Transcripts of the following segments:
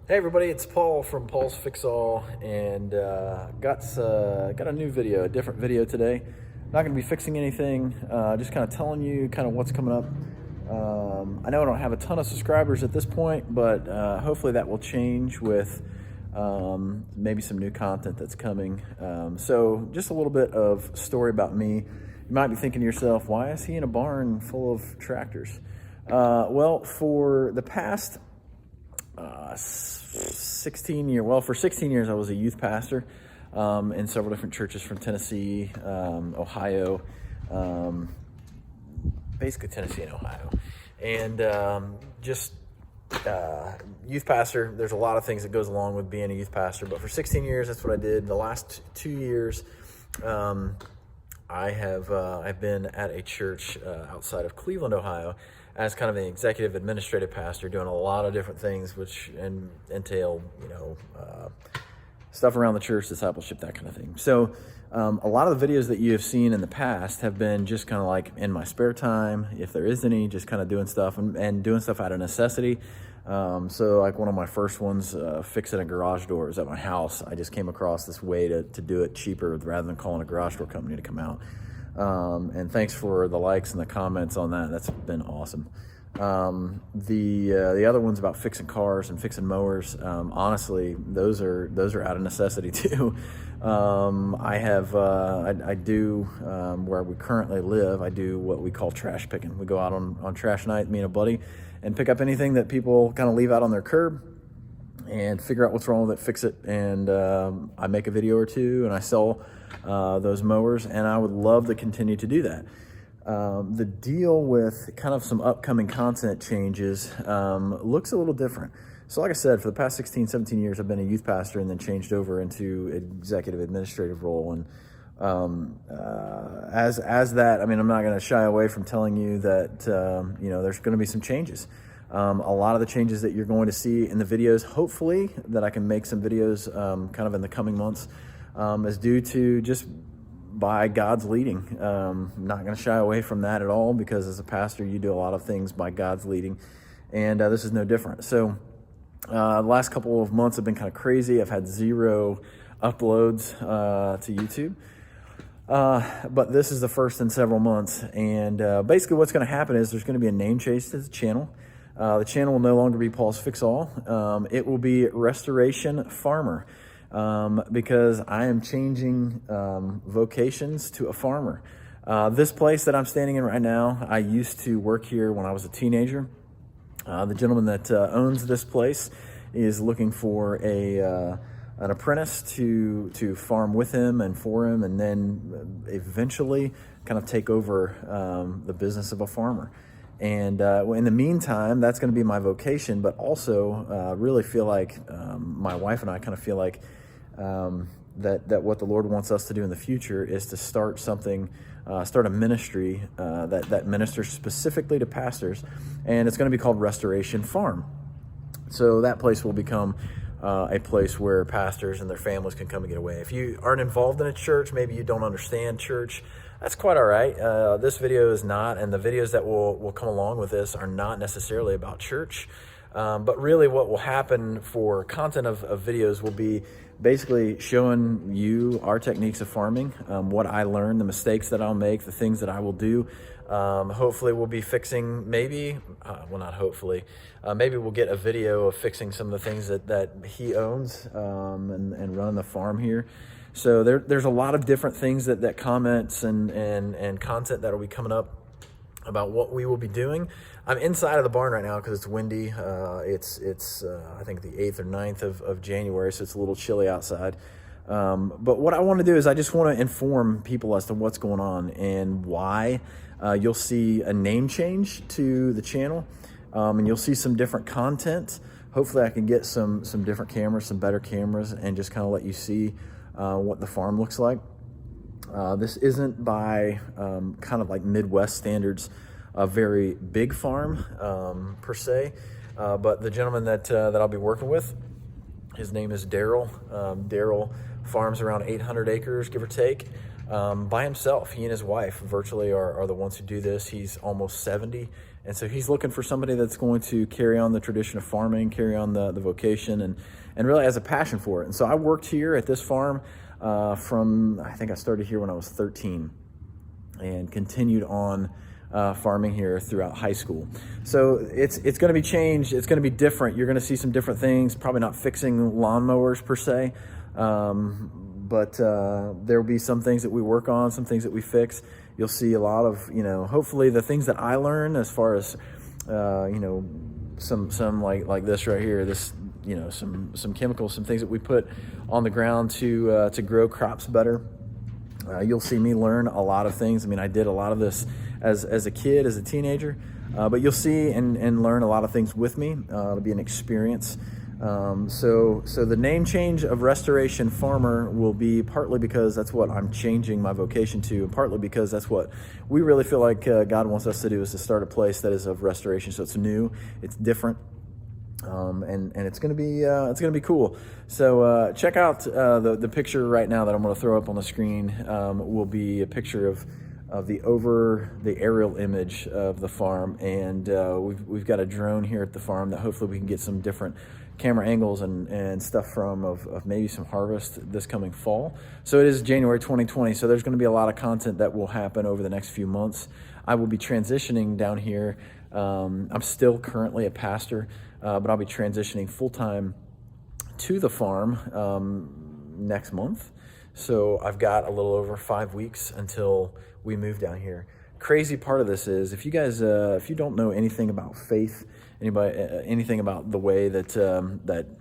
Hey everybody, it's Paul from Paul's Fix All, and got a new video, a different video today. Not going to be fixing anything, just kind of telling you kind of what's coming up. I know I don't have a ton of subscribers at this point, but hopefully that will change with maybe some new content that's coming. So just a little bit of story about me. You might be thinking to yourself, why is he in a barn full of tractors? Well, for the past 16 years I was a youth pastor in several different churches from Tennessee, Ohio, basically Tennessee and Ohio, and just youth pastor. There's a lot of things that goes along with being a youth pastor, but for 16 years that's what I did. The last 2 years I've been at a church outside of Cleveland, Ohio, as kind of an executive administrative pastor, doing a lot of different things, which entail, stuff around the church, discipleship, that kind of thing. So a lot of the videos that you have seen in the past have been just kind of like in my spare time, if there is any, just kind of doing stuff and doing stuff out of necessity. So like one of my first ones, fixing a garage door, at my house. I just came across this way to do it cheaper rather than calling a garage door company to come out. And thanks for the likes and the comments on that. That's been awesome. The other one's about fixing cars and fixing mowers. Honestly, those are out of necessity too. I do, where we currently live, I do what we call trash picking. We go out on trash night, me and a buddy, and pick up anything that people kind of leave out on their curb and figure out what's wrong with it, fix it. And I make a video or two and I sell those mowers, and I would love to continue to do that. The deal with kind of some upcoming content changes looks a little different. So like I said, for the past 16, 17 years, I've been a youth pastor and then changed over into executive administrative role. And as that, I mean, I'm not going to shy away from telling you that, there's going to be some changes. A lot of the changes that you're going to see in the videos, hopefully that I can make some videos kind of in the coming months, is due to just by God's leading. I'm not going to shy away from that at all, because as a pastor, you do a lot of things by God's leading, and this is no different. So the last couple of months have been kind of crazy. I've had 0 uploads to YouTube. But this is the first in several months, and basically what's going to happen is there's going to be a name change to the channel. The channel will no longer be Paul's Fix All. It will be Restoration Farmer, because I am changing vocations to a farmer. This place that I'm standing in right now, I used to work here when I was a teenager. The gentleman that owns this place is looking for an apprentice to farm with him and for him, and then eventually kind of take over the business of a farmer. And in the meantime, that's going to be my vocation, but also really feel like my wife and I kind of feel like that what the Lord wants us to do in the future is to start something, start a ministry that ministers specifically to pastors, and it's going to be called Restoration Farm. So that place will become a place where pastors and their families can come and get away. If you aren't involved in a church, maybe you don't understand church, that's quite all right. This video is not, and the videos that will come along with this are not necessarily about church. But really what will happen for content of videos will be basically showing you our techniques of farming, what I learned, the mistakes that I'll make, the things that I will do. Hopefully we'll be fixing, maybe we'll get a video of fixing some of the things that he owns and running the farm here. So there's a lot of different things that comments and content that will be coming up about what we will be doing. I'm inside of the barn right now because it's windy. It's I think the 8th or 9th of January, so it's a little chilly outside. But what I want to do is I just want to inform people as to what's going on and why. You'll see a name change to the channel, and you'll see some different content. Hopefully I can get some different cameras, some better cameras, and just kind of let you see what the farm looks like. This isn't by kind of like Midwest standards a very big farm per se, but the gentleman that I'll be working with, his name is Daryl. Daryl farms around 800 acres, give or take, by himself. He and his wife virtually are the ones who do this. He's almost 70, And so he's looking for somebody that's going to carry on the tradition of farming, carry on the vocation, and really has a passion for it. And so I worked here at this farm from, I think I started here when I was 13 and continued on farming here throughout high school. So it's going to be changed. It's going to be different. You're going to see some different things, probably not fixing lawnmowers per se, but there'll be some things that we work on, some things that we fix. You'll see a lot of, hopefully the things that I learn as far as, some like this right here, this, some chemicals, some things that we put on the ground to grow crops better. You'll see me learn a lot of things. I mean, I did a lot of this as a kid, as a teenager, but you'll see and learn a lot of things with me. It'll be an experience. So the name change of Restoration Farmer will be partly because that's what I'm changing my vocation to, and partly because that's what we really feel like God wants us to do, is to start a place that is of restoration. So it's new, it's different. And it's gonna be cool. So check out the picture right now that I'm gonna throw up on the screen. Will be a picture of the aerial image of the farm, and we've got a drone here at the farm that hopefully we can get some different camera angles and stuff from of maybe some harvest this coming fall. So it is January 2020, so there's going to be a lot of content that will happen over the next few months. I will be transitioning down here. I'm still currently a pastor, but I'll be transitioning full-time to the farm next month. So I've got a little over 5 weeks until we move down here. Crazy part of this is, if you guys, if you don't know anything about faith, anything about the way that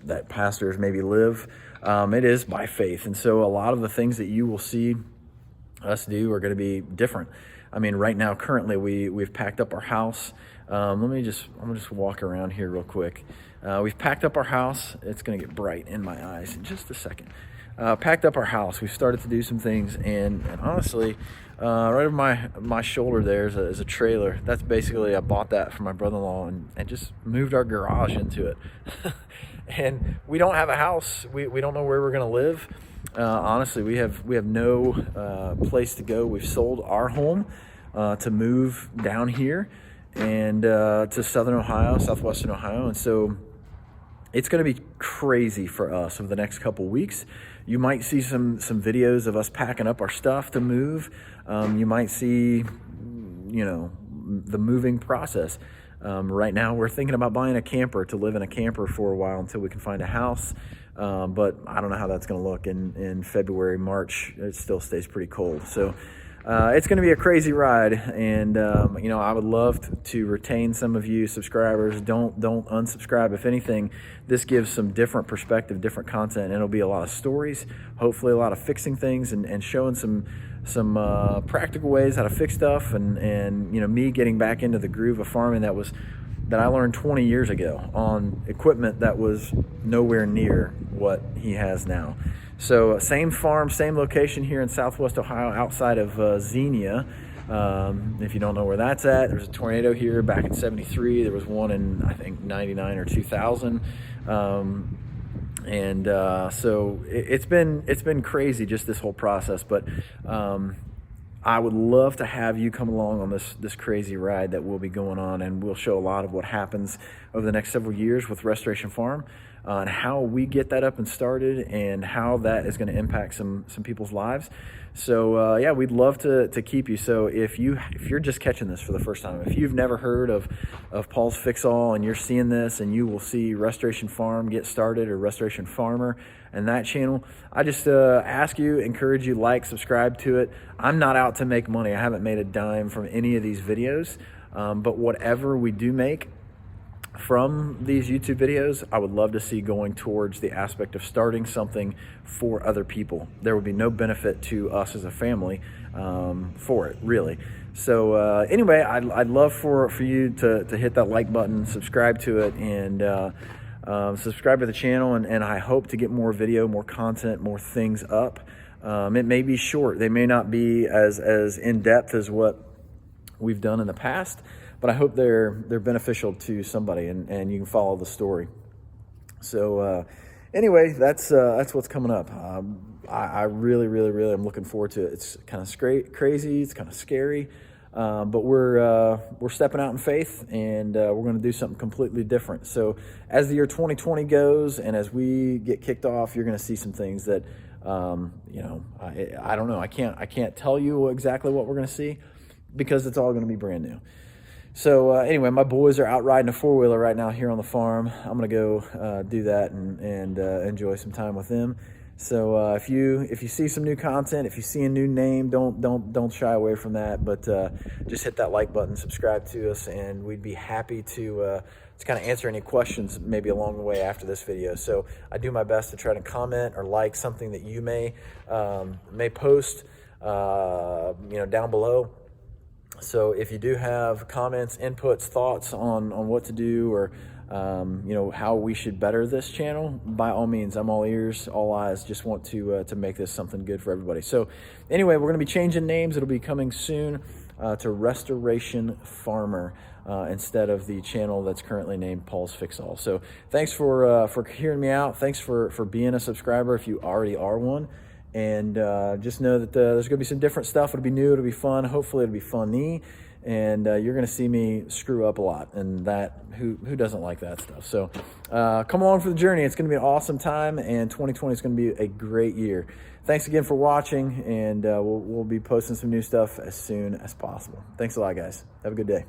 that pastors maybe live, it is by faith. And so a lot of the things that you will see us do are going to be different. I mean, right now, currently, we've packed up our house. I'm gonna just walk around here real quick. We've packed up our house. It's gonna get bright in my eyes in just a second. Packed up our house. We've started to do some things, and honestly, right over my shoulder there is a trailer. That's basically, I bought that from my brother-in-law and just moved our garage into it. And we don't have a house. We don't know where we're gonna live. Honestly, we have no place to go. We've sold our home to move down here and to southwestern Ohio, and so it's going to be crazy for us over the next couple weeks. You might see some videos of us packing up our stuff to move. You might see, the moving process. Right now, we're thinking about buying a camper to live in a camper for a while until we can find a house. But I don't know how that's going to look in February, March. It still stays pretty cold. So it's going to be a crazy ride. And, I would love to retain some of you subscribers. Don't unsubscribe. If anything, this gives some different perspective, different content, and it'll be a lot of stories, hopefully a lot of fixing things and showing some practical ways how to fix stuff, and me getting back into the groove of farming that I learned 20 years ago on equipment that was nowhere near what he has now. So same farm, same location here in Southwest Ohio, outside of Xenia. If you don't know where that's at, there's a tornado here back in '73. There was one in, I think, '99 or 2000. So it's been crazy, just this whole process. But I would love to have you come along on this crazy ride that we'll be going on, and we'll show a lot of what happens over the next several years with Restoration Farm, and how we get that up and started, and how that is going to impact some people's lives. So we'd love to keep you. So if you're just catching this for the first time, if you've never heard of Paul's Fix All, and you're seeing this, and you will see Restoration Farm Get Started or Restoration Farmer and that channel, I just encourage you, like, subscribe to it. I'm not out to make money. I haven't made a dime from any of these videos, but whatever we do make from these YouTube videos, I would love to see going towards the aspect of starting something for other people. There would be no benefit to us as a family for it, really. So anyway, I'd love for you to hit that like button, subscribe to it, and subscribe to the channel, and I hope to get more video, more content, more things up. It may be short. They may not be as in-depth as what we've done in the past, but I hope they're beneficial to somebody, and you can follow the story. So anyway, that's what's coming up. I really am looking forward to it. It's kind of crazy. It's kind of scary. But we're stepping out in faith, and we're going to do something completely different. So as the year 2020 goes, and as we get kicked off, you're going to see some things that I don't know. I can't tell you exactly what we're going to see, because it's all going to be brand new. So anyway, my boys are out riding a four-wheeler right now here on the farm. I'm going to go do that and enjoy some time with them. So if you see some new content, if you see a new name, don't shy away from that. But just hit that like button, subscribe to us, and we'd be happy to kind of answer any questions maybe along the way after this video. So I do my best to try to comment or like something that you may post down below. So if you do have comments, inputs, thoughts on what to do, or how we should better this channel, by all means, I'm all ears, all eyes. Just want to make this something good for everybody. So anyway, we're going to be changing names. It'll be coming soon to Restoration Farmer instead of the channel that's currently named Paul's Fix All. So thanks for hearing me out. Thanks for being a subscriber if you already are one. And just know that there's going to be some different stuff. It'll be new. It'll be fun. Hopefully it'll be funny. And you're going to see me screw up a lot. And that, who doesn't like that stuff? So come along for the journey. It's going to be an awesome time. And 2020 is going to be a great year. Thanks again for watching. And we'll be posting some new stuff as soon as possible. Thanks a lot, guys. Have a good day.